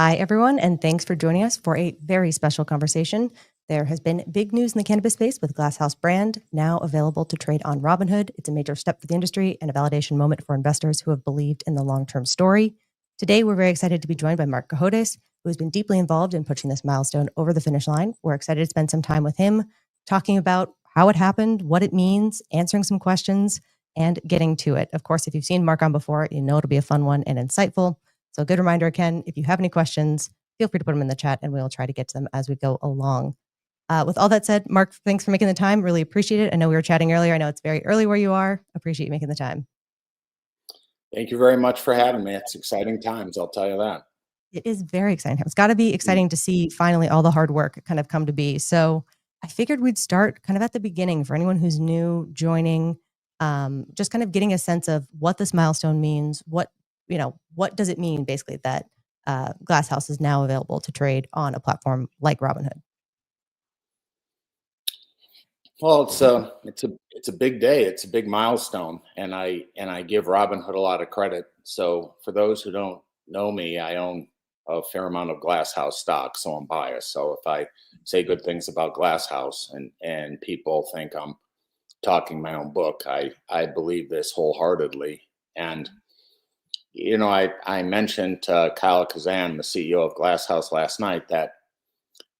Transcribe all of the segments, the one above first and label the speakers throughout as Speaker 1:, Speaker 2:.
Speaker 1: Hi, everyone, and thanks for joining us for a very special conversation. There has been big news in the cannabis space with Glasshouse brand now available to trade on Robinhood. It's a major step for the industry and a validation moment for investors who have believed in the long-term story. Today, we're very excited to be joined by Marc Cohodes, who has been deeply involved in pushing this milestone over the finish line. We're excited to spend some time with him talking about how it happened, what it means, answering some questions, and getting to it. Of course, if you've seen Marc on before, you know it'll be a fun one and insightful. So a good reminder again, if you have any questions, feel free to put them in the chat and we'll try to get to them as we go along. With all that said, Marc, thanks for making the time. Really appreciate it. I know we were chatting earlier. I know it's very early where you are. Appreciate you making the time.
Speaker 2: Thank you very much for having me. It's exciting times, I'll tell you that.
Speaker 1: It is very exciting. It's got to be exciting to see finally all the hard work kind of come to be. So I figured we'd start kind of at the beginning for anyone who's new joining, just kind of getting a sense of what this milestone means. What does it mean basically that Glasshouse is now available to trade on a platform like Robinhood?
Speaker 2: Well, it's a big day. It's a big milestone, and I give Robinhood a lot of credit. So for those who don't know me, I own a fair amount of Glasshouse stock, so I'm biased. So if I say good things about Glasshouse and people think I'm talking my own book, I believe this wholeheartedly. And I mentioned to Kyle Kazan, the CEO of Glasshouse, last night that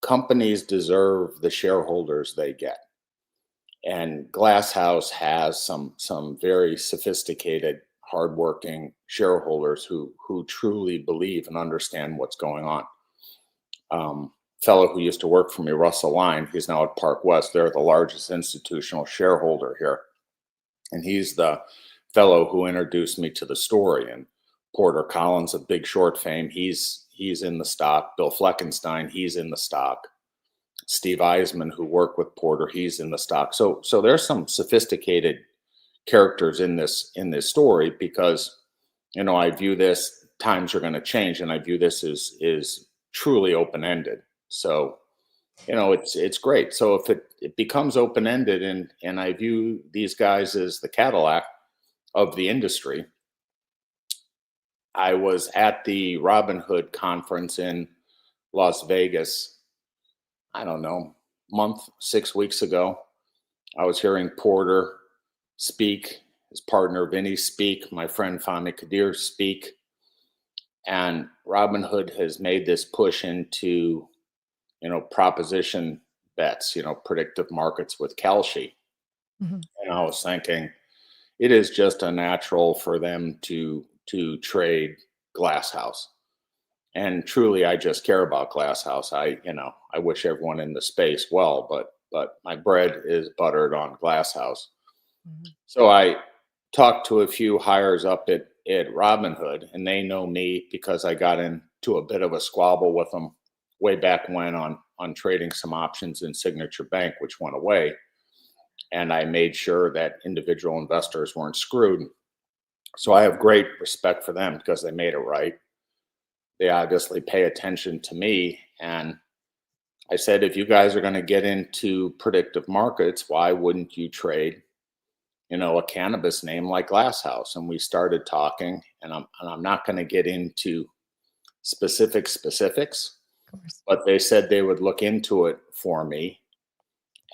Speaker 2: companies deserve the shareholders they get. And Glasshouse has some very sophisticated, hardworking shareholders who truly believe and understand what's going on. Fellow who used to work for me, Russell Line, he's now at Park West. They're the largest institutional shareholder here, and he's the fellow who introduced me to the story. And Porter Collins of Big Short fame, he's in the stock. Bill Fleckenstein, he's in the stock. Steve Eisman, who worked with Porter, he's in the stock. So there's some sophisticated characters in this story because I view this, times are going to change, and I view this as truly open ended. So it's great. So if it becomes open ended, and I view these guys as the Cadillac of the industry. I was at the Robinhood conference in Las Vegas, I don't know, 6 weeks ago. I was hearing Porter speak, his partner Vinny speak, my friend Fahmi Kadir speak, and Robinhood has made this push into, proposition bets, predictive markets with Kalshi.
Speaker 1: Mm-hmm.
Speaker 2: And I was thinking, it is just a natural for them to trade Glasshouse. And truly, I just care about Glasshouse. I wish everyone in the space well, but my bread is buttered on Glasshouse. Mm-hmm. So I talked to a few hires up at Robinhood, and they know me because I got into a bit of a squabble with them way back when on trading some options in Signature Bank, which went away. And I made sure that individual investors weren't screwed. So I have great respect for them because they made it right. They obviously pay attention to me. And I said, if you guys are going to get into predictive markets, why wouldn't you trade, a cannabis name like Glasshouse? And we started talking, and I'm not going to get into specifics, but they said they would look into it for me.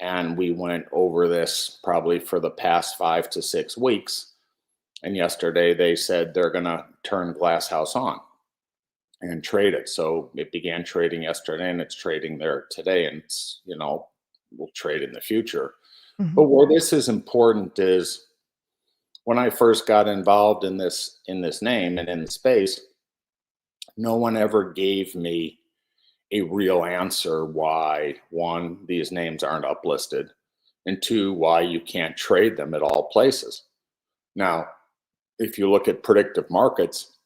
Speaker 2: And we went over this probably for the past 5 to 6 weeks. And yesterday they said they're going to turn Glasshouse on and trade it. So it began trading yesterday, and it's trading there today, and it's, we'll trade in the future. Mm-hmm. But where this is important is when I first got involved in this name and in the space, no one ever gave me a real answer why, one, these names aren't uplisted, and two, why you can't trade them at all places. Now, if you look at predictive markets,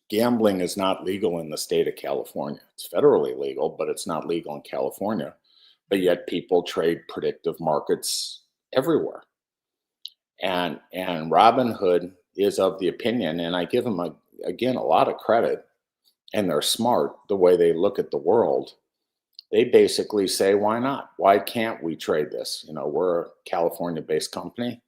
Speaker 2: gambling is not legal in the state of California. It's federally legal, but it's not legal in California. But yet people trade predictive markets everywhere. And Robinhood is of the opinion, and I give them, a lot of credit, and they're smart the way they look at the world. They basically say, why not? Why can't we trade this? We're a California-based company.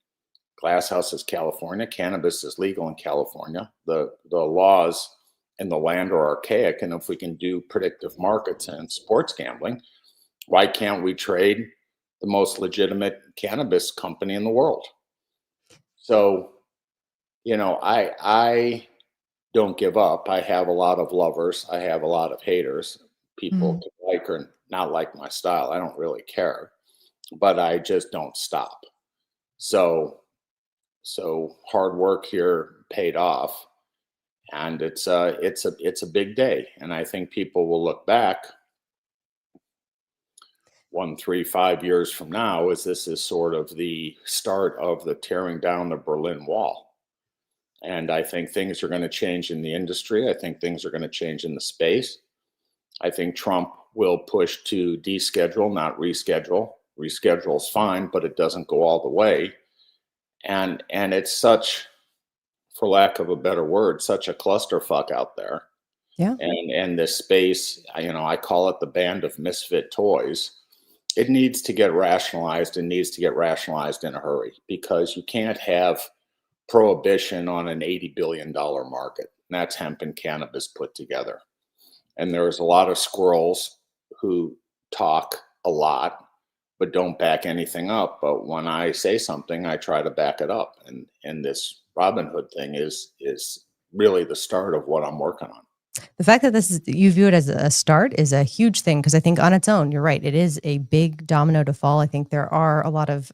Speaker 2: Glasshouse is California. Cannabis is legal in California. The laws and the land are archaic. And if we can do predictive markets and sports gambling, why can't we trade the most legitimate cannabis company in the world? So, I don't give up. I have a lot of lovers. I have a lot of haters. People
Speaker 1: Mhm.
Speaker 2: can like or not like my style. I don't really care, but I just don't stop. So, so hard work here paid off, and it's a big day. And I think people will look back 1, 3, 5 years from now as this is sort of the start of the tearing down the Berlin Wall. And I think things are going to change in the industry. I think things are going to change in the space. I think Trump will push to deschedule, not reschedule. Reschedule is fine, but it doesn't go all the way. And it's such, for lack of a better word, such a clusterfuck out there.
Speaker 1: Yeah.
Speaker 2: And this space, I call it the band of misfit toys. It needs to get rationalized and needs to get rationalized in a hurry, because you can't have prohibition on an $80 billion market. And that's hemp and cannabis put together. And there's a lot of squirrels who talk a lot but don't back anything up. But when I say something, I try to back it up. And this Robinhood thing is really the start of what I'm working on.
Speaker 1: The fact that you view it as a start is a huge thing, because I think on its own, you're right, it is a big domino to fall. I think there are a lot of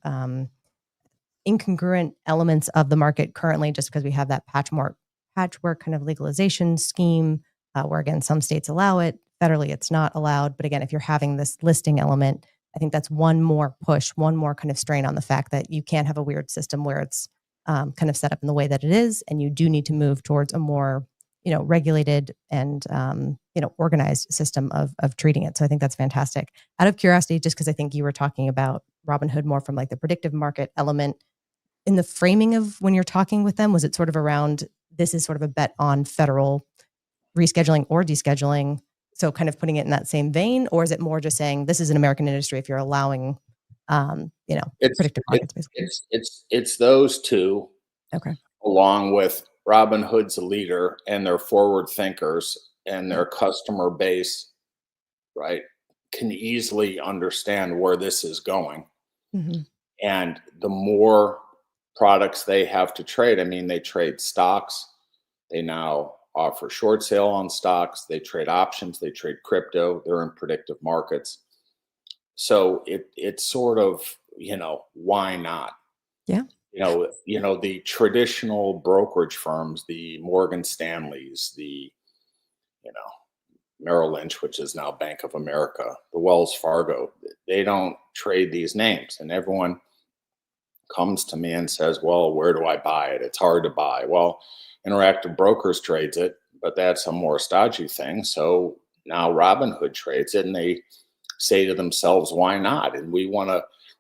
Speaker 1: incongruent elements of the market currently, just because we have that patchwork kind of legalization scheme, where again, some states allow it, federally it's not allowed. But again, if you're having this listing element, I think that's one more push, one more kind of strain on the fact that you can't have a weird system where it's kind of set up in the way that it is, and you do need to move towards a more regulated and organized system of treating it. So I think that's fantastic. Out of curiosity, just because I think you were talking about Robinhood more from like the predictive market element, in the framing of when you're talking with them, was it sort of around, this is sort of a bet on federal rescheduling or descheduling, so kind of putting it in that same vein? Or is it more just saying this is an American industry if you're allowing
Speaker 2: It's
Speaker 1: predictive
Speaker 2: it,
Speaker 1: markets, basically?
Speaker 2: it's those two,
Speaker 1: Okay.
Speaker 2: along with Robinhood's a leader and they're forward thinkers and
Speaker 1: Yeah.
Speaker 2: their customer base, right, can easily understand where this is going.
Speaker 1: Hmm.
Speaker 2: And the more products they have to trade, I mean, they trade stocks, they now offer short sale on stocks, they trade options, they trade crypto, they're in predictive markets. So it's sort of, why not?
Speaker 1: Yeah.
Speaker 2: The traditional brokerage firms, the Morgan Stanleys, the, you know, Merrill Lynch, which is now Bank of America, the Wells Fargo, they don't trade these names. And everyone comes to me and says, well, where do I buy it? It's hard to buy. Well, Interactive Brokers trades it, but that's a more stodgy thing. So now Robinhood trades it, and they say to themselves, why not? And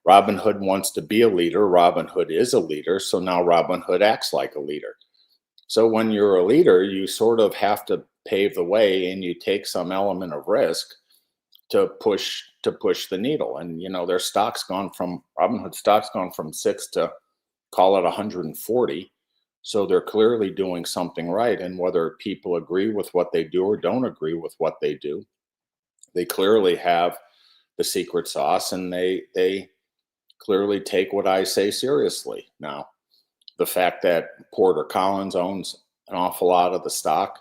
Speaker 2: Robinhood wants to be a leader. Robinhood is a leader. So now Robinhood acts like a leader. So when you're a leader, you sort of have to pave the way, and you take some element of risk to push the needle. And their stock's gone from Robinhood stock's gone from 6 to, call it, 140. So they're clearly doing something right. And whether people agree with what they do or don't agree with what they do, they clearly have the secret sauce, and they clearly take what I say seriously. Now, the fact that Porter Collins owns an awful lot of the stock,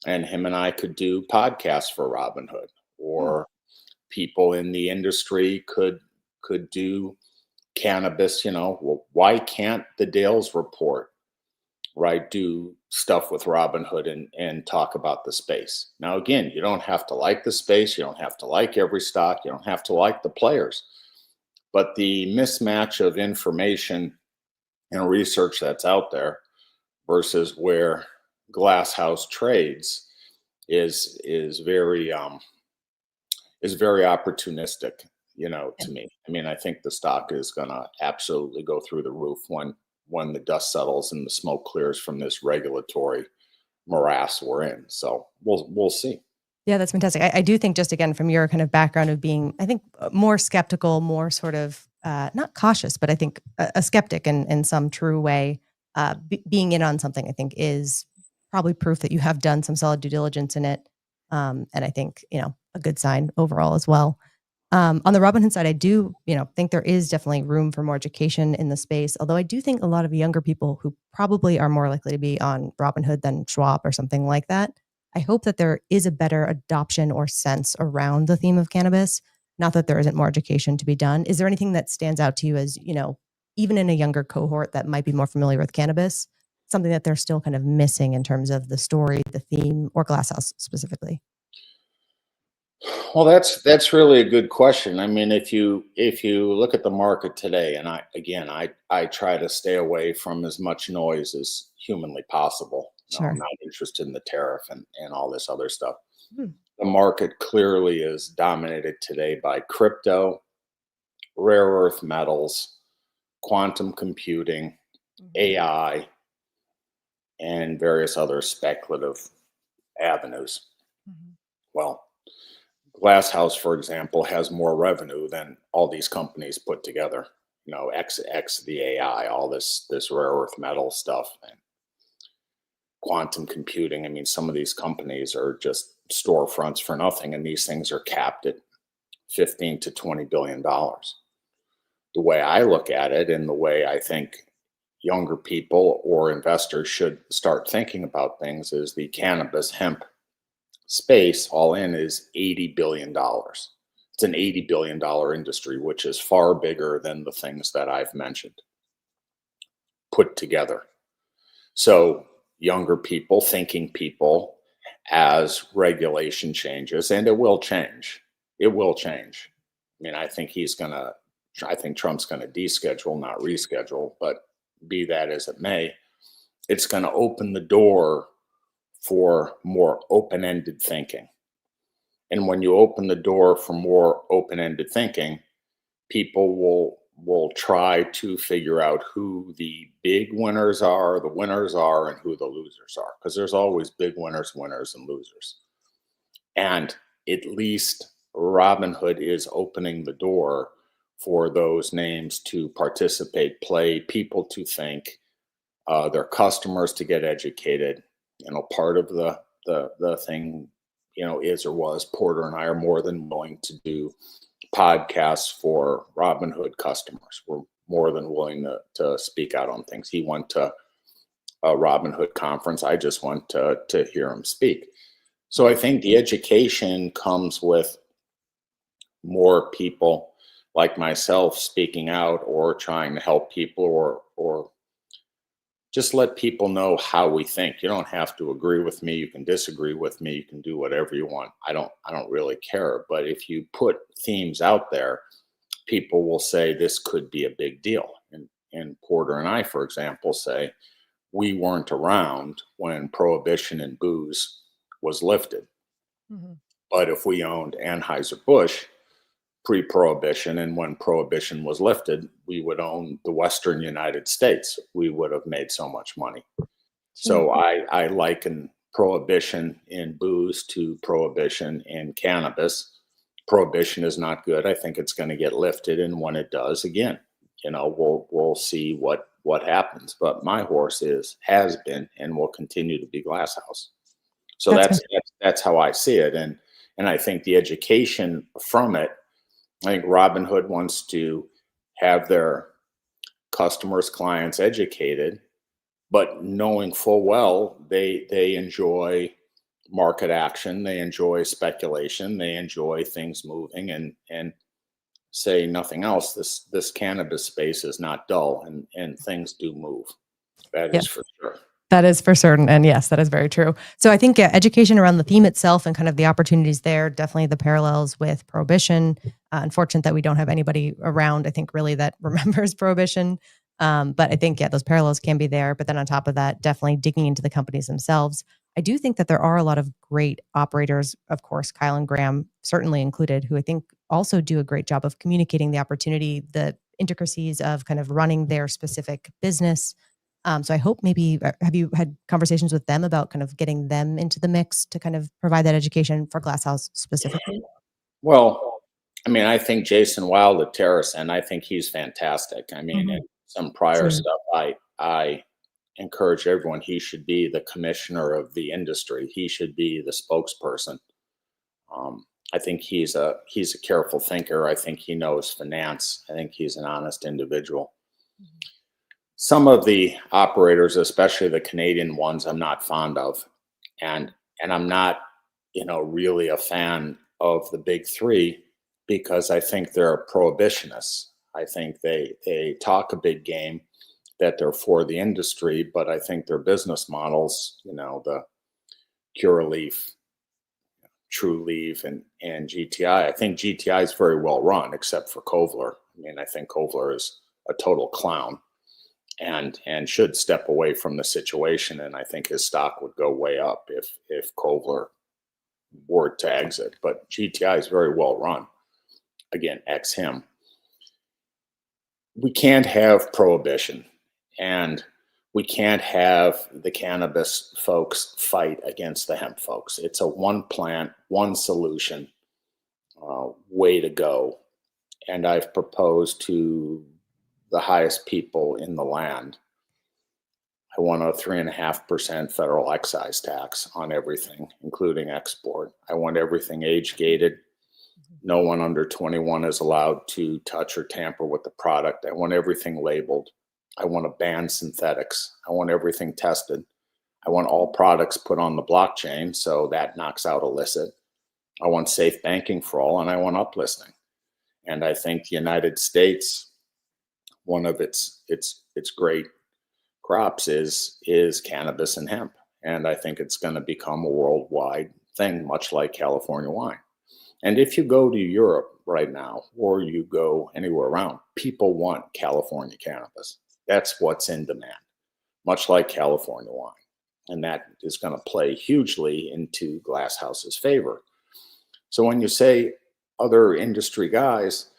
Speaker 2: and him and I could do podcasts for Robinhood,
Speaker 1: Hmm.
Speaker 2: or people in the industry could do cannabis. Well, why can't the Dales report, right, do stuff with Robinhood and talk about the space? Now, again, you don't have to like the space, you don't have to like every stock, you don't have to like the players, but the mismatch of information and research that's out there versus where Glass House trades is very opportunistic, to me. I mean, I think the stock is going to absolutely go through the roof when the dust settles and the smoke clears from this regulatory morass we're in. So we'll see.
Speaker 1: Yeah, that's fantastic. I do think, just again, from your kind of background of being, I think, more skeptical, more sort of not cautious, but I think a skeptic in some true way, being in on something, I think, is probably proof that you have done some solid due diligence in it. And I think, a good sign overall as well. On the Robinhood side, I do, think there is definitely room for more education in the space. Although I do think a lot of younger people who probably are more likely to be on Robinhood than Schwab or something like that. I hope that there is a better adoption or sense around the theme of cannabis. Not that there isn't more education to be done. Is there anything that stands out to you as, even in a younger cohort that might be more familiar with cannabis, something that they're still kind of missing in terms of the story, the theme, or Glasshouse specifically?
Speaker 2: Well, that's really a good question. I mean, if you look at the market today, and I try to stay away from as much noise as humanly possible. No, I'm
Speaker 1: Sure.
Speaker 2: not interested in the tariff and all this other stuff.
Speaker 1: Hmm.
Speaker 2: The market clearly is dominated today by crypto, rare earth metals, quantum computing,
Speaker 1: Mhm.
Speaker 2: AI, and various other speculative avenues.
Speaker 1: Mhm.
Speaker 2: Well, Glasshouse, for example, has more revenue than all these companies put together. X the AI, all this rare earth metal stuff, and quantum computing. I mean, some of these companies are just storefronts for nothing, and these things are capped at 15 to 20 billion dollars. The way I look at it, and the way I think younger people or investors should start thinking about things, is the cannabis hemp space all in is $80 billion. It's an $80 billion industry, which is far bigger than the things that I've mentioned put together. So younger people, thinking people, as regulation changes, and it will change. It will change. I mean, I think Trump's gonna deschedule, not reschedule, but be that as it may, it's gonna open the door for more open-ended thinking. And when you open the door for more open-ended thinking, people will try to figure out who the big winners are, and who the losers are, because there's always big winners, and losers. And at least Robinhood is opening the door for those names to participate, play, people to think, their customers to get educated. Part of the thing, is or was Porter and I are more than willing to do podcasts for Robinhood customers. We're more than willing to speak out on things. He went to a Robinhood conference. I just went to hear him speak. So I think the education comes with more people like myself speaking out or trying to help people, or just let people know how we think. You don't have to agree with me. You can disagree with me. You can do whatever you want. I don't really care. But if you put themes out there, people will say this could be a big deal. And Porter and I, for example, say we weren't around when prohibition in booze was lifted.
Speaker 1: Mhm.
Speaker 2: But if we owned Anheuser-Busch pre-prohibition, and when prohibition was lifted, we would own the Western United States. We would have made so much money.
Speaker 1: Sure.
Speaker 2: So I liken prohibition in booze to prohibition in cannabis. Prohibition is not good. I think it's going to get lifted, and when it does, again, we'll see what happens. But my horse has been and will continue to be Glasshouse. So
Speaker 1: That's
Speaker 2: that's how I see it, and I think the education from it. I think Robinhood wants to have their customers, clients educated, but knowing full well they enjoy market action, they enjoy speculation, they enjoy things moving, and say nothing else. This cannabis space is not dull, and things do move. That
Speaker 1: yeah.
Speaker 2: is for sure.
Speaker 1: That is for certain. And yes, that is very true. So I think education around the theme itself and kind of the opportunities there, definitely the parallels with prohibition. Unfortunate that we don't have anybody around, I think, really that remembers prohibition. But I think, those parallels can be there. But then on top of that, definitely digging into the companies themselves. I do think that there are a lot of great operators, of course, Kyle and Graham certainly included, who I think also do a great job of communicating the opportunity, the intricacies of kind of running their specific business. So I hope maybe have you had conversations with them about kind of getting them into the mix to kind of provide that education for Glasshouse specifically?
Speaker 2: Well, I mean, I think Jason Wild at Terrace, and I think he's fantastic. I mean,
Speaker 1: Mhm.
Speaker 2: in some prior
Speaker 1: Same.
Speaker 2: stuff, I encourage everyone. He should be the commissioner of the industry. He should be the spokesperson. I think he's a careful thinker. I think he knows finance. I think he's an honest individual. Some of the operators, especially the Canadian ones, I'm not fond of, and I'm not, really a fan of the big three because I think they're prohibitionists. I think they talk a big game, that they're for the industry, but I think their business models, the Curaleaf, True Leaf, and GTI. I think GTI is very well run, except for Kovler. I mean, I think Kovler is a total clown, and should step away from the situation. And I think his stock would go way up if Kovler were to exit. But GTI is very well run. Again, ex him. We can't have prohibition, and we can't have the cannabis folks fight against the hemp folks. It's a one plant, one solution way to go. And I've proposed to the highest people in the land, I want a 3.5% federal excise tax on everything, including export. I want everything age gated. No one under 21 is allowed to touch or tamper with the product. I want everything labeled. I want to ban synthetics. I want everything tested. I want all products put on the blockchain, so that knocks out illicit. I want safe banking for all, and I want uplisting. And I think the United States, one of its great crops is cannabis and hemp. And I think it's going to become a worldwide thing, much like California wine. And if you go to Europe right now, or you go anywhere around, people want California cannabis. That's what's in demand, much like California wine. And that is going to play hugely into Glass House's favor. So when you say other industry guys,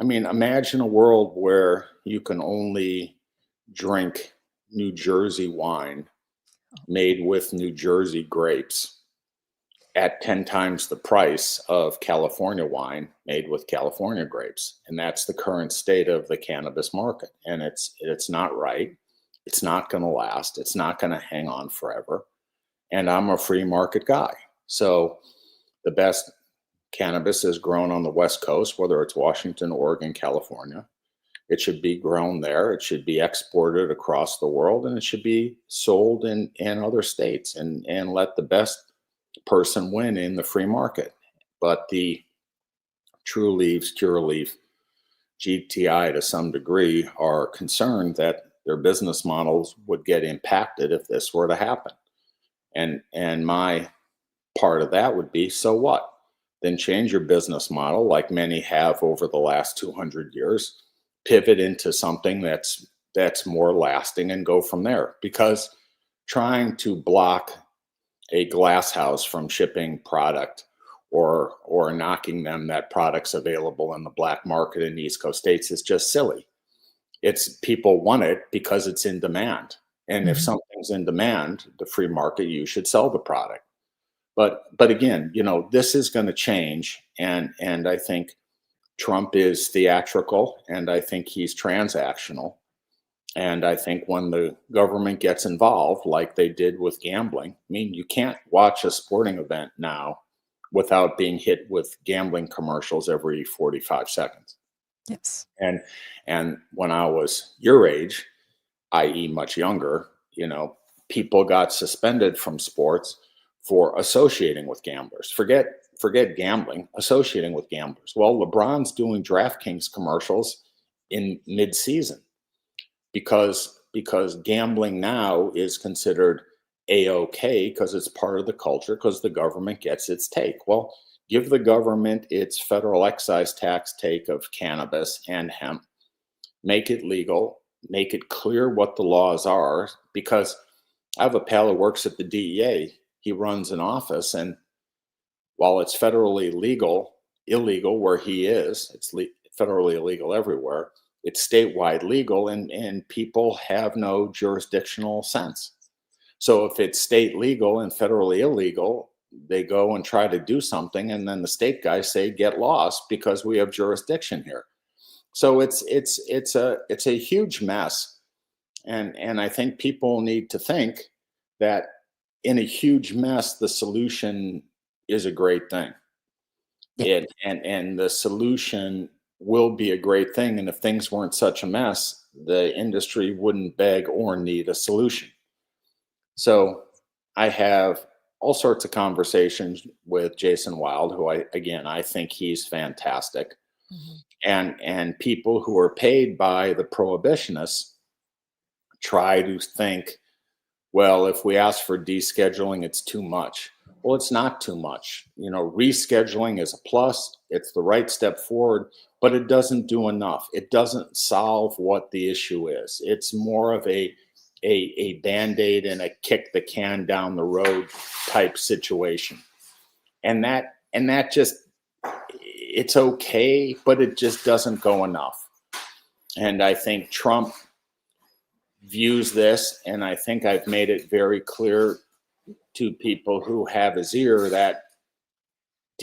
Speaker 2: I mean, imagine a world where you can only drink New Jersey wine made with New Jersey grapes at 10 times the price of California wine made with California grapes. And that's the current state of the cannabis market. And it's not right. It's not going to last. It's not going to hang on forever. And I'm a free market guy. So the best cannabis is grown on the West Coast, whether it's Washington, Oregon, California. It should be grown there. It should be exported across the world, and it should be sold in other states, and let the best person win in the free market. But the True Leaves, Curaleaf, GTI to some degree are concerned that their business models would get impacted if this were to happen. And my part of that would be, so what? Then change your business model, like many have over the last 200 years, pivot into something that's more lasting, and go from there. Because trying to block a glass house from shipping product, or knocking them that product's available in the black market in the East Coast states, is just silly. It's people want it because it's in demand. And if something's in demand, the free market, you should sell the product. But again, this is going to change. And I think Trump is theatrical, and I think he's transactional. And I think when the government gets involved, like they did with gambling, I mean, you can't watch a sporting event now without being hit with gambling commercials every 45 seconds.
Speaker 1: Yes.
Speaker 2: And when I was your age, i.e. much younger, people got suspended from sports for associating with gamblers. Forget gambling, associating with gamblers. Well, LeBron's doing DraftKings commercials in mid-season because gambling now is considered A-OK because it's part of the culture, because the government gets its take. Well, give the government its federal excise tax take of cannabis and hemp, make it legal, make it clear what the laws are, because I have a pal who works at the DEA. He runs an office, and while it's federally illegal where he is, it's federally illegal everywhere. It's statewide legal, and people have no jurisdictional sense. So if it's state legal and federally illegal, they go and try to do something, and then the state guys say get lost because we have jurisdiction here. So it's a huge mess. And I think people need to think that in a huge mess, the solution is a great thing.
Speaker 1: Yeah.
Speaker 2: And the solution will be a great thing. And if things weren't such a mess, the industry wouldn't beg or need a solution. So I have all sorts of conversations with Jason Wild, who I think he's fantastic,
Speaker 1: Mhm.
Speaker 2: and people who are paid by the prohibitionists try to think, well, if we ask for descheduling, it's too much. Well, it's not too much. Rescheduling is a plus. It's the right step forward, but it doesn't do enough. It doesn't solve what the issue is. It's more of a band-aid and a kick the can down the road type situation. And that just, it's okay, but it just doesn't go enough. And I think Trump views this, and I think I've made it very clear to people who have his ear that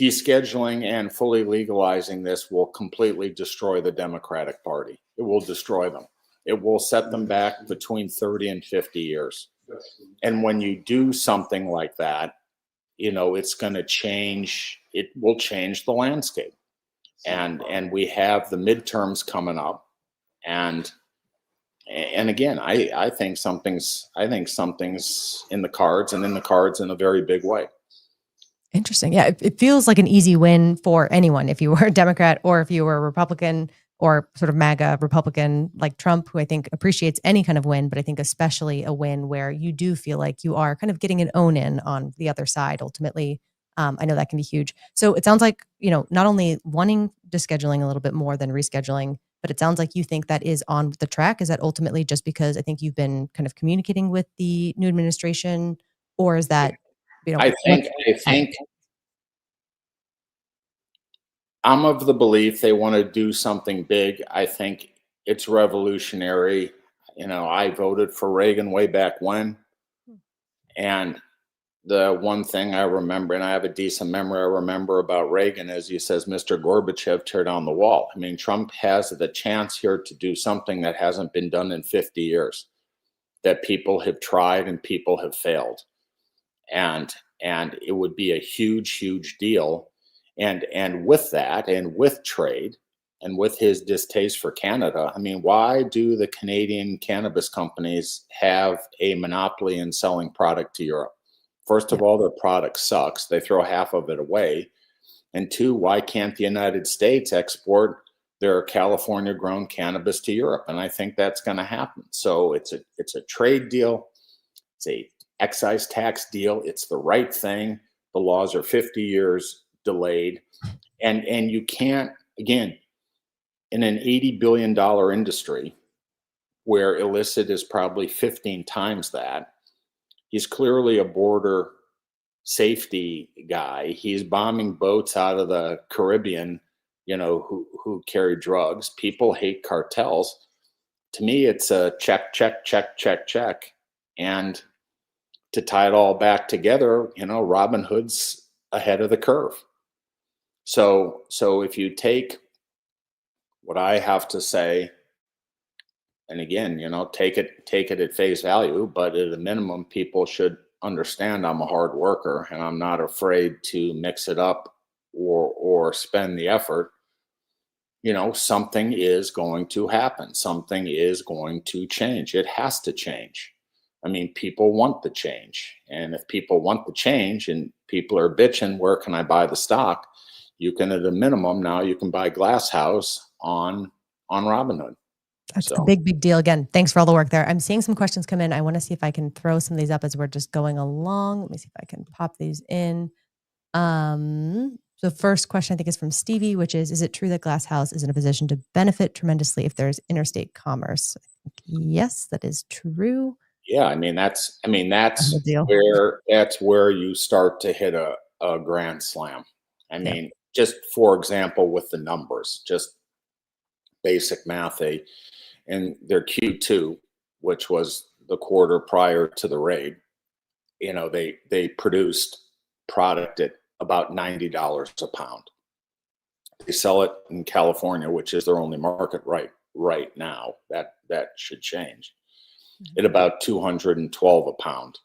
Speaker 2: descheduling and fully legalizing this will completely destroy the Democratic Party. It will destroy them. It will set them back between 30 and 50 years. And when you do something like that, it's going to change, it will change the landscape. And we have the midterms coming up. And again, I think something's in the cards, and in the cards in a very big way.
Speaker 1: Interesting. Yeah, it feels like an easy win for anyone. If you were a Democrat or if you were a Republican or sort of MAGA Republican like Trump, who I think appreciates any kind of win, but I think especially a win where you do feel like you are kind of getting an own in on the other side ultimately. I know that can be huge. So it sounds like, not only wanting descheduling a little bit more than rescheduling, but it sounds like you think that is on the track. Is that ultimately just because I think you've been kind of communicating with the new administration, or is that,
Speaker 2: I think I'm of the belief they want to do something big. I think it's revolutionary. I voted for Reagan way back when. And the one thing I remember, and I have a decent memory I remember about Reagan, is he says, Mr. Gorbachev, tear down the wall. I mean, Trump has the chance here to do something that hasn't been done in 50 years, that people have tried and people have failed. And it would be a huge, huge deal. And with that, and with trade, and with his distaste for Canada, I mean, why do the Canadian cannabis companies have a monopoly in selling product to Europe? First of all, their product sucks. They throw half of it away. And two, why can't the United States export their California grown cannabis to Europe? And I think that's going to happen. So it's a trade deal. It's a excise tax deal. It's the right thing. The laws are 50 years delayed. And you can't, again, in an $80 billion industry where illicit is probably 15 times that, he's clearly a border safety guy. He's bombing boats out of the Caribbean, who carry drugs. People hate cartels. To me, it's a check, check, check, check, check. And to tie it all back together, Robinhood's ahead of the curve. So if you take what I have to say, and again, take it at face value, but at a minimum, people should understand I'm a hard worker and I'm not afraid to mix it up or spend the effort. Something is going to happen. Something is going to change. It has to change. I mean, people want the change. And if people want the change and people are bitching, where can I buy the stock? You can, at a minimum, now you can buy Glass House on Robinhood.
Speaker 1: That's a
Speaker 2: So
Speaker 1: big, big deal. Again, thanks for all the work there. I'm seeing some questions come in. I want to see if I can throw some of these up as we're just going along. Let me see if I can pop these in. The first question I think is from Stevie, which is it true that Glass House is in a position to benefit tremendously if there's interstate commerce? Yes, that is true.
Speaker 2: yeah, I mean that's
Speaker 1: The deal.
Speaker 2: where you start to hit a grand slam. I
Speaker 1: Yeah.
Speaker 2: mean, just for example, with the numbers, just basic math, in their Q2, which was the quarter prior to the raid, they produced product at about $90 a pound. They sell it in California, which is their only market right now. That should change. at about 212 a pound.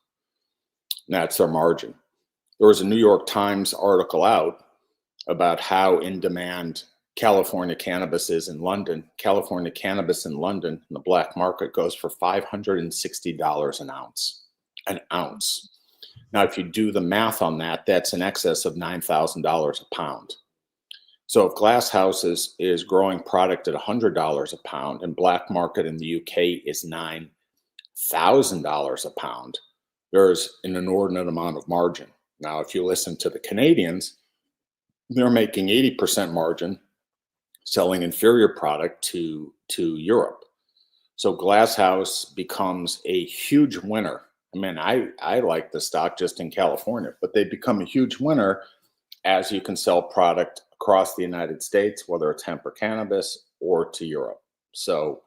Speaker 2: And that's their margin. There was a New York Times article out about how in demand California cannabis is in London. California cannabis in London in the black market goes for $560 an ounce. An ounce. Now, if you do the math on that, that's in excess of $9,000 a pound. So if Glass House is growing product at $100 a pound and black market in the UK is $9,000 a pound, there's an inordinate amount of margin. Now, if you listen to the Canadians, they're making 80% margin selling inferior product to Europe. So Glass House becomes a huge winner. I mean, I like the stock just in California, but they become a huge winner as you can sell product across the United States, whether it's hemp or cannabis, or to Europe. So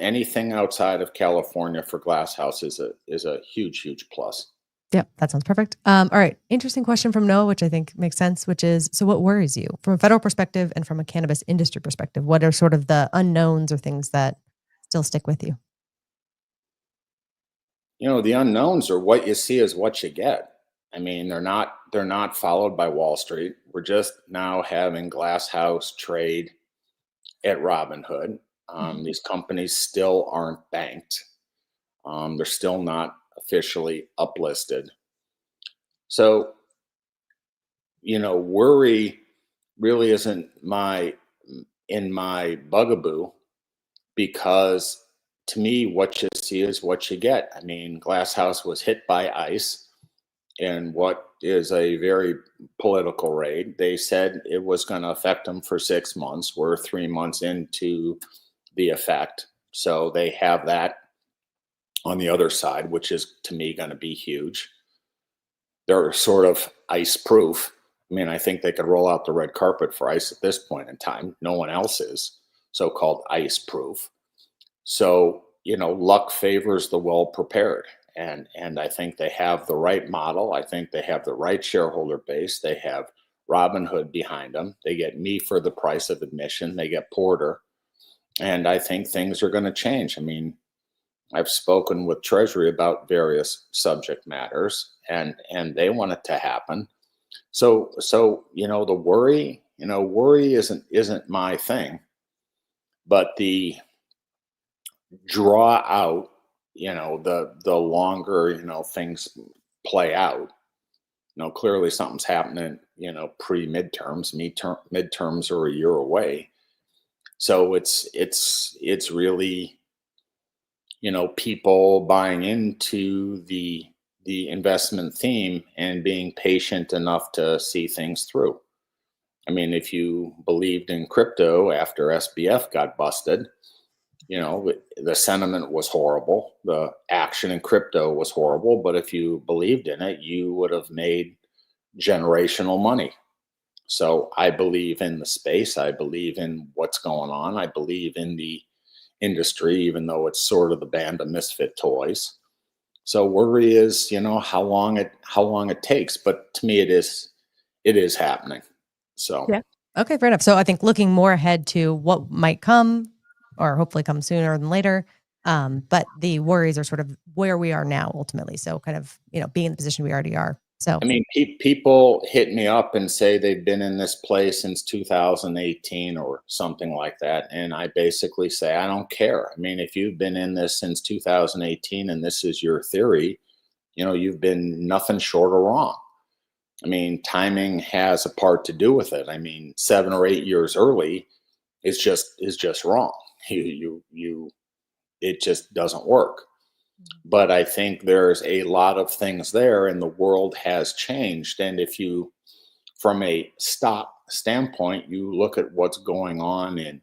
Speaker 2: anything outside of California for Glass House is a huge plus.
Speaker 1: Yeah, that sounds perfect. All right. Interesting question from Noah, which I think makes sense, which is, so what worries you from a federal perspective and from a cannabis industry perspective? What are sort of the unknowns or things that still stick with you?
Speaker 2: You know, the unknowns are what you see is what you get. I mean, they're not followed by Wall Street. We're just now having Glass House trade at Robinhood. These companies still aren't banked. They're still not officially uplisted. So, you know, worry really isn't in my bugaboo, because to me, what you see is what you get. I mean, Glass House was hit by ICE in what is a very political raid. They said it was going to affect them for 6 months. We're 3 months into the effect. So they have that on the other side, which is to me going to be huge. They're sort of ICE proof. I mean, I think they could roll out the red carpet for ICE at this point in time. No one else is so-called ICE proof. So, you know, luck favors the well prepared. And I think they have the right model. I think they have the right shareholder base. They have Robinhood behind them. They get me for the price of admission. They get Porter. And I think things are going to change. I mean, I've spoken with Treasury about various subject matters, and they want it to happen. So you know, the worry isn't my thing, but the draw out, you know, the longer, you know, things play out, you know, clearly something's happening, you know, pre-midterms. Midterms are a year away. So it's really, you know, people buying into the investment theme and being patient enough to see things through. I mean, if you believed in crypto after SBF got busted, you know, the sentiment was horrible. The action in crypto was horrible. But if you believed in it, you would have made generational money. So I believe in the space. I believe in what's going on. I believe in the industry, even though it's sort of the band of misfit toys. So worry is, you know, how long it takes. But to me, it is happening. So
Speaker 1: yeah. Okay, fair enough. So I think looking more ahead to what might come, or hopefully come sooner than later. But the worries are sort of where we are now ultimately. So kind of, you know, being in the position we already are. So
Speaker 2: I mean, people hit me up and say they've been in this place since 2018 or something like that. And I basically say, I don't care. I mean, if you've been in this since 2018 and this is your theory, you know, you've been nothing short of wrong. I mean, timing has a part to do with it. I mean, 7 or 8 years early is just wrong. It just doesn't work. But I think there's a lot of things there, and the world has changed. And if you, from a stock standpoint, you look at what's going on in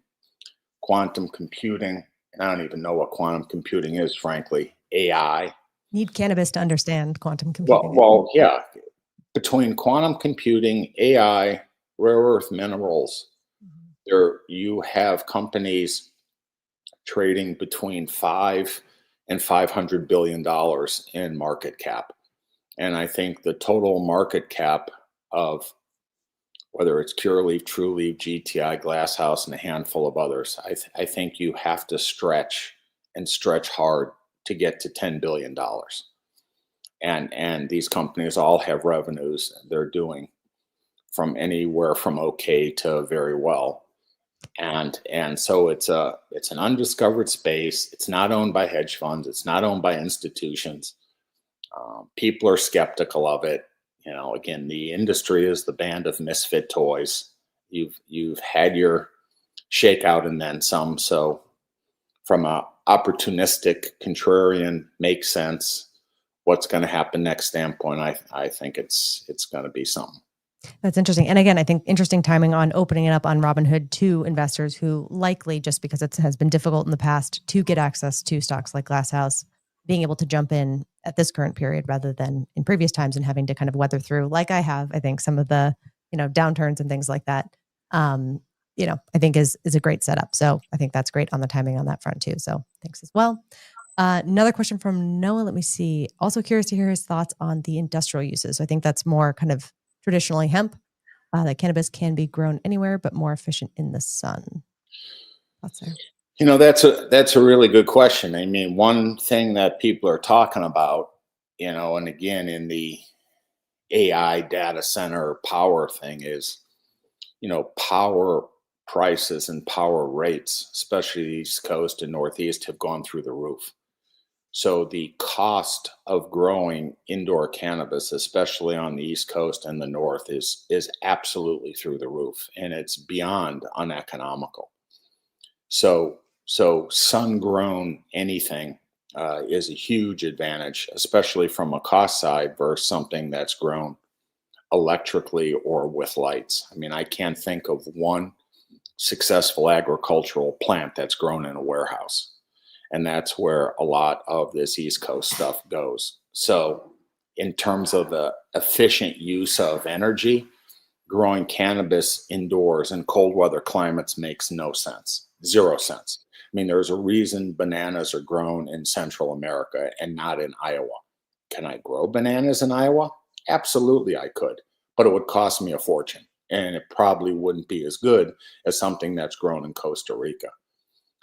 Speaker 2: quantum computing, and I don't even know what quantum computing is, frankly, AI.
Speaker 1: Need cannabis to understand quantum computing.
Speaker 2: Well, yeah. Between quantum computing, AI, rare earth minerals, you have companies trading between $5 and $500 billion in market cap. And I think the total market cap of whether it's Curaleaf, Trueleaf, GTI, Glasshouse, and a handful of others, I think you have to stretch and stretch hard to get to $10 billion. And these companies all have revenues they're doing from anywhere from okay to very well. And so it's an undiscovered space. It's not owned by hedge funds. It's not owned by institutions. People are skeptical of it. Again, the industry is the band of misfit toys. You've had your shakeout and then some. So from a opportunistic contrarian makes sense. What's going to happen next standpoint, I think it's going to be something.
Speaker 1: That's interesting. And again, I think interesting timing on opening it up on Robinhood to investors who likely, just because it has been difficult in the past to get access to stocks like Glass House, being able to jump in at this current period rather than in previous times and having to kind of weather through, like I have, I think some of the, downturns and things like that, I think is a great setup. So I think that's great on the timing on that front too. So thanks as well. Another question from Noah. Let me see. Also curious to hear his thoughts on the industrial uses. I think that's more kind of traditionally hemp, that cannabis can be grown anywhere, but more efficient in the sun. Thoughts there?
Speaker 2: That's a really good question. I mean, one thing that people are talking about, and again, in the AI data center power thing is, power prices and power rates, especially the East Coast and Northeast, have gone through the roof. So the cost of growing indoor cannabis, especially on the East Coast and the North, is absolutely through the roof, and it's beyond uneconomical. So sun-grown anything is a huge advantage, especially from a cost side versus something that's grown electrically or with lights. I mean, I can't think of one successful agricultural plant that's grown in a warehouse. And that's where a lot of this East Coast stuff goes. So in terms of the efficient use of energy, growing cannabis indoors in cold weather climates makes no sense, 0 sense. I mean, there's a reason bananas are grown in Central America and not in Iowa. Can I grow bananas in Iowa? Absolutely, I could, but it would cost me a fortune, and it probably wouldn't be as good as something that's grown in Costa Rica.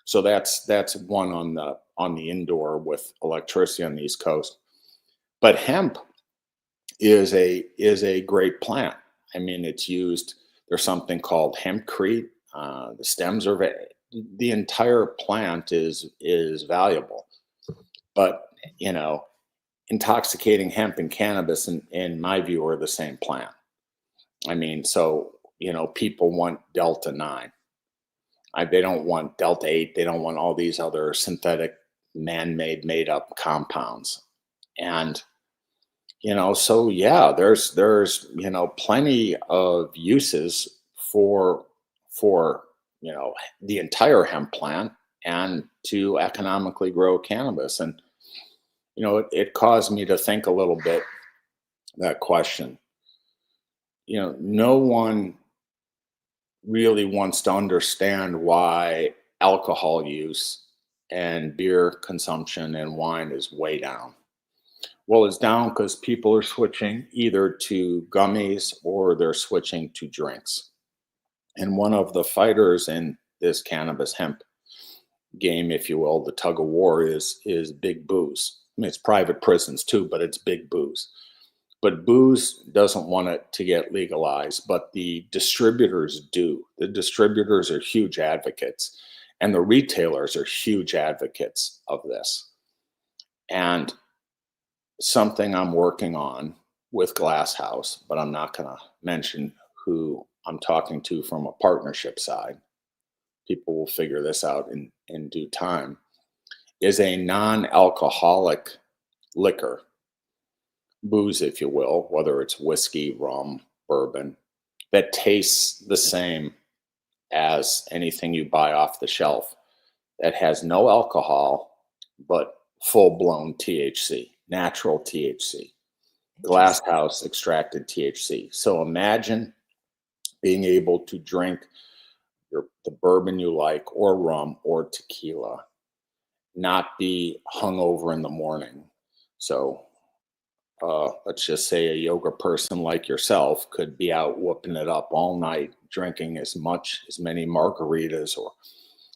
Speaker 2: So that's one on the indoor with electricity on the East Coast. But hemp is a great plant. I mean, it's used. There's something called hempcrete. The stems are the entire plant is valuable. But intoxicating hemp and cannabis, in my view, are the same plant. I mean, so people want Delta 9. They don't want Delta 8. They don't want all these other synthetic, man-made, made-up compounds. And, so yeah, there's plenty of uses for the entire hemp plant and to economically grow cannabis. And, it caused me to think a little bit, that question. No one really wants to understand why alcohol use and beer consumption and wine is way down. Well, it's down because people are switching either to gummies or they're switching to drinks. And one of the fighters in this cannabis hemp game, if you will, the tug of war is big booze. I mean, it's private prisons too, but it's big booze. But booze doesn't want it to get legalized, but the distributors do. The distributors are huge advocates, and the retailers are huge advocates of this. And something I'm working on with Glass House, but I'm not going to mention who I'm talking to from a partnership side. People will figure this out in due time, is a non-alcoholic liquor. Booze, if you will, whether it's whiskey, rum, bourbon, that tastes the same as anything you buy off the shelf, that has no alcohol, but full-blown THC, natural THC, Glass House extracted THC. So imagine being able to drink the bourbon you like, or rum, or tequila, not be hungover in the morning. So let's just say a yoga person like yourself could be out whooping it up all night, drinking as many margaritas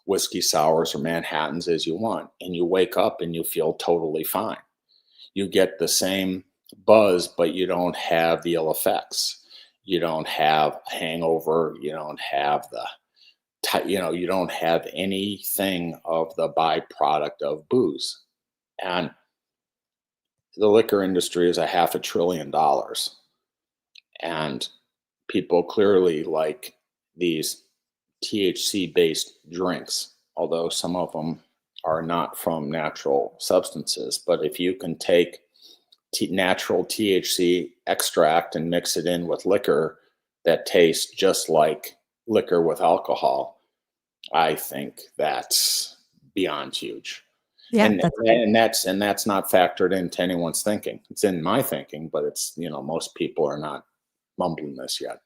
Speaker 2: whiskey sours or Manhattans as you want, and you wake up and you feel totally fine. You get the same buzz, but you don't have the ill effects. You don't have a hangover. You don't have you don't have anything of the byproduct of booze. And the liquor industry is a $500 billion. And people clearly like these THC based drinks, although some of them are not from natural substances. But if you can take natural THC extract and mix it in with liquor that tastes just like liquor with alcohol, I think that's beyond huge.
Speaker 1: Yeah,
Speaker 2: And that's not factored into anyone's thinking. It's in my thinking, but it's, most people are not mumbling this yet.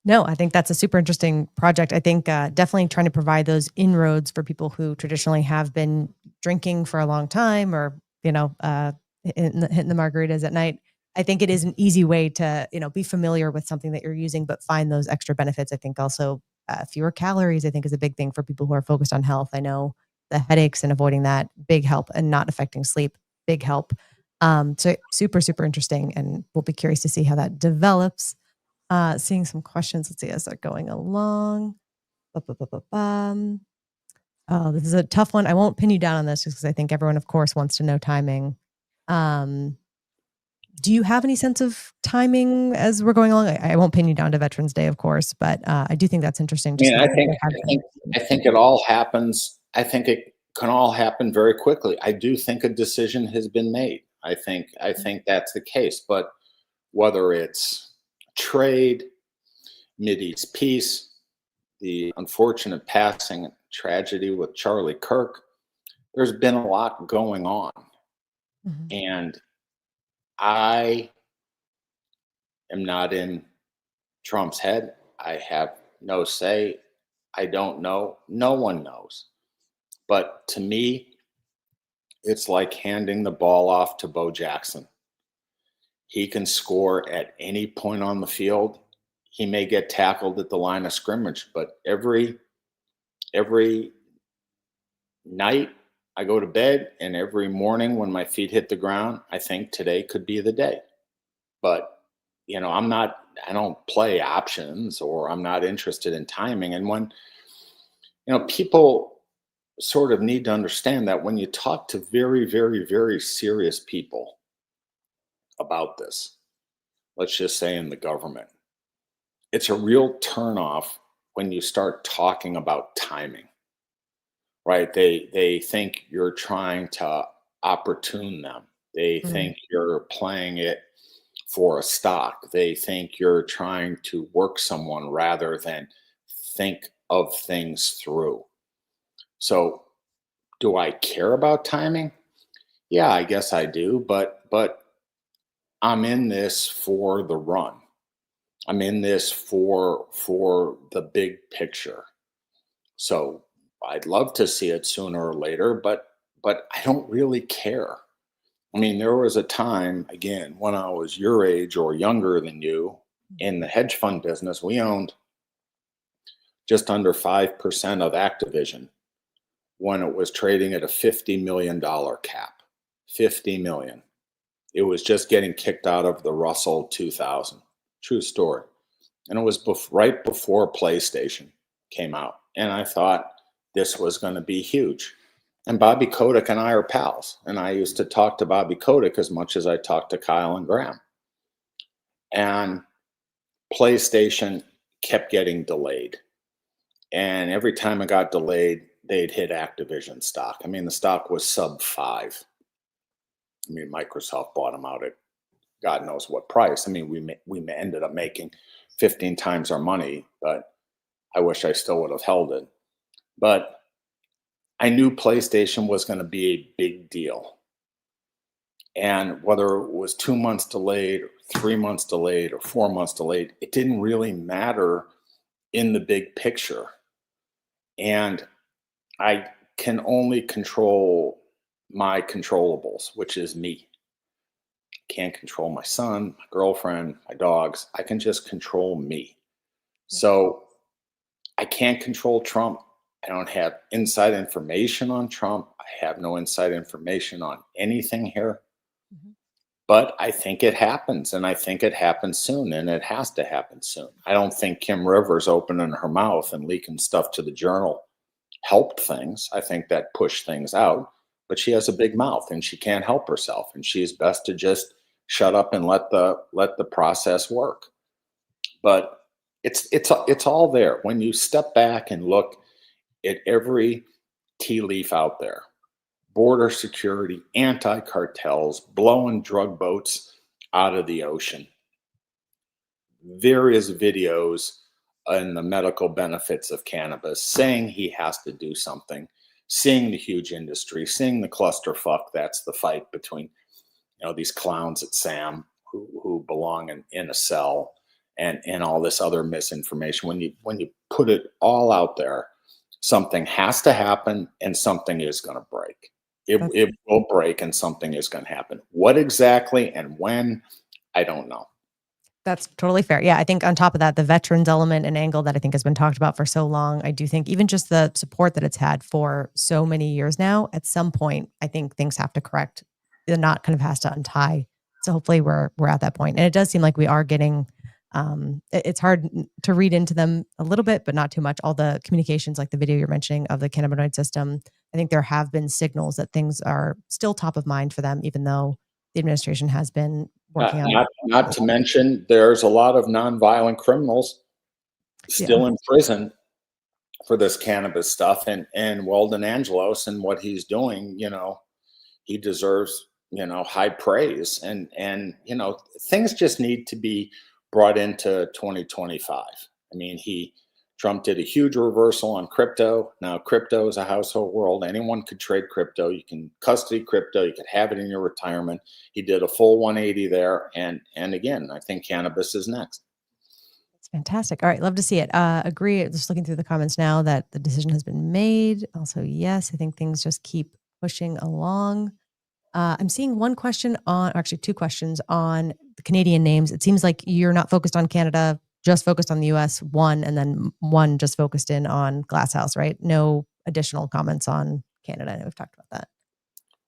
Speaker 1: no, I think that's a super interesting project. I think definitely trying to provide those inroads for people who traditionally have been drinking for a long time, or hitting the margaritas at night. I think it is an easy way to be familiar with something that you're using, but find those extra benefits. I think also fewer calories, I think, is a big thing for people who are focused on health. I know the headaches and avoiding that, big help, and not affecting sleep, big help. So super interesting, and we'll be curious to see how that develops. Seeing some questions. Let's see as they're going along. Oh, this is a tough one. I won't pin you down on this just because I think everyone, of course, wants to know timing. Do you have any sense of timing as we're going along? I won't pin you down to Veterans Day, of course, but I do think that's interesting.
Speaker 2: I think it all happens. I think it can all happen very quickly. I do think a decision has been made. I think that's the case. But whether it's trade, Mideast peace, the unfortunate passing tragedy with Charlie Kirk, there's been a lot going on.
Speaker 1: Mhm.
Speaker 2: And I am not in Trump's head. I have no say. I don't know. No one knows. But to me, it's like handing the ball off to Bo Jackson. He can score at any point on the field. He may get tackled at the line of scrimmage, but every night I go to bed and every morning when my feet hit the ground, I think today could be the day. But I don't play options, or I'm not interested in timing. And when, people sort of need to understand that when you talk to very, very, very serious people about this, let's just say in the government, it's a real turnoff when you start talking about timing, right? They think you're trying to opportune them. They think you're playing it for a stock. They think you're trying to work someone rather than think of things through. So, do I care about timing? Yeah, I guess I do, but I'm in this for the run. I'm in this for the big picture. So, I'd love to see it sooner or later, but I don't really care. I mean, there was a time, again, when I was your age or younger than you in the hedge fund business, we owned just under 5% of Activision when it was trading at a $50 million cap. 50 million. It was just getting kicked out of the Russell 2000. True story. And it was right before PlayStation came out. And I thought this was going to be huge. And Bobby Kotick and I are pals. And I used to talk to Bobby Kotick as much as I talked to Kyle and Graham. And PlayStation kept getting delayed. And every time it got delayed, they'd hit Activision stock. I mean, the stock was sub 5. I mean, Microsoft bought them out at God knows what price. I mean, we ended up making 15 times our money, but I wish I still would have held it. But I knew PlayStation was going to be a big deal. And whether it was 2 months delayed, or 3 months delayed, or 4 months delayed, it didn't really matter in the big picture. And I can only control my controllables, which is me. I can't control my son, my girlfriend, my dogs. I can just control me. So I can't control Trump. I don't have inside information on Trump. I have no inside information on anything here.
Speaker 1: Mhm.
Speaker 2: But I think it happens, and I think it happens soon, and it has to happen soon. I don't think Kim Rivers opening her mouth and leaking stuff to the Journal helped things. I think that pushed things out. But she has a big mouth, and she can't help herself, and she's best to just shut up and let the process work. But it's all there when you step back and look at every tea leaf out there: border security, anti cartels, blowing drug boats out of the ocean, various videos on the medical benefits of cannabis, saying he has to do something, seeing the huge industry, seeing the clusterfuck that's the fight between these clowns at SAM who belong in a cell, and all this other misinformation. When you put it all out there, something has to happen and something is going to break.
Speaker 1: That's
Speaker 2: It will break and something is going to happen. What exactly and when, I don't know.
Speaker 1: That's totally fair. Yeah, I think on top of that, the veterans element and angle that I think has been talked about for so long, I do think even just the support that it's had for so many years now, at some point, I think things have to correct. The knot kind of has to untie. So hopefully we're at that point. And it does seem like we are getting it's hard to read into them a little bit, but not too much. All the communications, like the video you're mentioning of the cannabinoid system, I think there have been signals that things are still top of mind for them, even though the administration has been working on
Speaker 2: Not to mention, there's a lot of nonviolent criminals
Speaker 1: yeah.
Speaker 2: still in prison for this cannabis stuff, and Weldon Angelos and what he's doing. He deserves high praise, and things just need to be brought into 2025. I mean, Trump did a huge reversal on crypto. Now crypto is a household world. Anyone could trade crypto. You can custody crypto. You could have it in your retirement. He did a full 180 there, and again, I think cannabis is next.
Speaker 1: It's fantastic. All right, love to see it. Agree. Just looking through the comments now that the decision has been made. Also, yes, I think things just keep pushing along. I'm seeing one question on, actually two questions on the Canadian names. It seems like you're not focused on Canada, just focused on the US, one, and then one just focused in on Glass House, right? No additional comments on Canada. I know we've talked about that.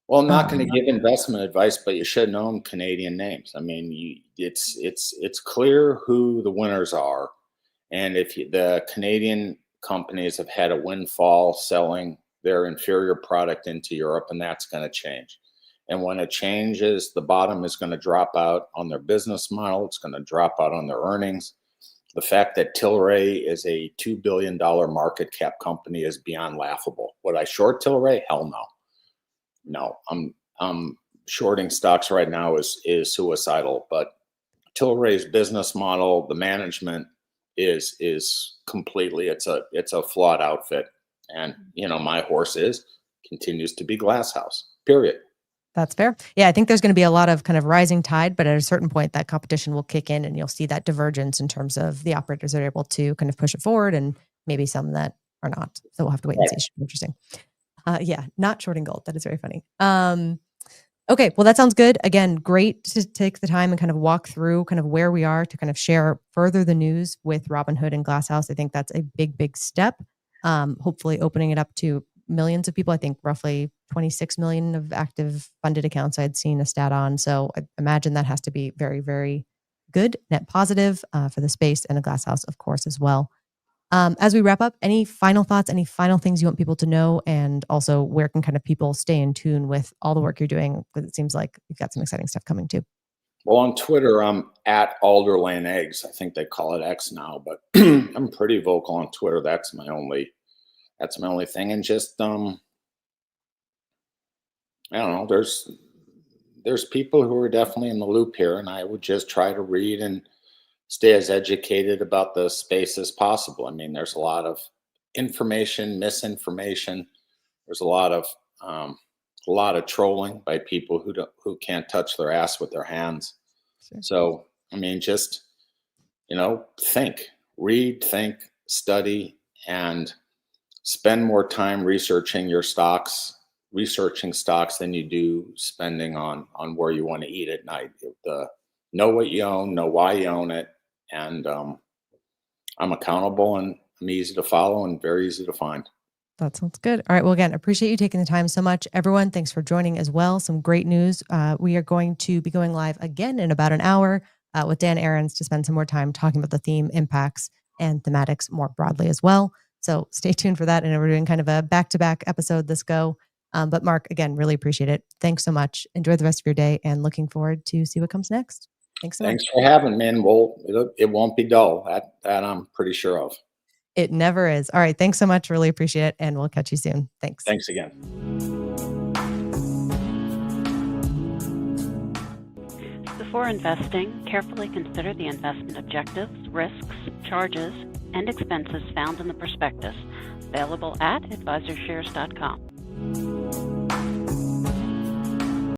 Speaker 2: Well, I'm not going
Speaker 1: Um,
Speaker 2: to give investment advice, but you should know them Canadian names. I mean, it's clear who the winners are, and if the Canadian companies have had a windfall selling their inferior product into Europe, and that's going to change. And when it changes, the bottom is going to drop out on their business model. It's going to drop out on their earnings. The fact that Tilray is a $2 billion market cap company is beyond laughable. Would I short Tilray? Hell no. No, I'm shorting stocks right now is suicidal. But Tilray's business model, the management is completely, it's a flawed outfit. And my horse continues to be Glass House. Period.
Speaker 1: That's fair. Yeah, I think there's going to be a lot of kind of rising tide, but at a certain point, that competition will kick in and you'll see that divergence in terms of the operators that are able to kind of push it forward and maybe some that are not. So we'll have to wait and see. It should be interesting. Yeah, not shorting gold. That is very funny. Okay, well, that sounds good. Again, great to take the time and kind of walk through kind of where we are to kind of share further the news with Robinhood and Glasshouse. I think that's a big, big step. Hopefully opening it up to millions of people. I think roughly 26 million of active funded accounts I'd seen a stat on. So I imagine that has to be very, very good, net positive for the space and the Glasshouse, of course, as well. As we wrap up, any final thoughts, any final things you want people to know? And also, where can kind of people stay in tune with all the work you're doing? Because it seems like you've got some exciting stuff coming too.
Speaker 2: Well, on Twitter, I'm at Alderlane Eggs. I think they call it X now, but I'm pretty vocal on Twitter. That's my only thing. And just I don't know. There's people who are definitely in the loop here, and I would just try to read and stay as educated about the space as possible. I mean, there's a lot of information, misinformation. There's um, a lot of trolling by people who can't touch their ass with their hands.
Speaker 1: Sure.
Speaker 2: So, I mean, just think, read, think, study, and spend more time researching stocks than you do spending on where you want to eat at night. Know what you own, know why you own it, and I'm accountable and I'm easy to follow and very easy to find.
Speaker 1: That sounds good. All right. Well, again, appreciate you taking the time so much. Everyone, thanks for joining as well. Some great news. We are going to be going live again in about an hour with Dan Aarons to spend some more time talking about the theme, impacts, and thematics more broadly as well. So stay tuned for that. And we're doing kind of a back-to-back episode this go. But Marc, again, really appreciate it. Thanks so much. Enjoy the rest of your day and looking forward to see what comes next. Thanks so much.
Speaker 2: Thanks for having me. And it won't be dull. That I'm pretty sure of.
Speaker 1: It never is. All right. Thanks so much. Really appreciate it. And we'll catch you soon. Thanks.
Speaker 2: Thanks again.
Speaker 3: Before investing, carefully consider the investment objectives, risks, charges, and expenses found in the prospectus, available at advisorshares.com.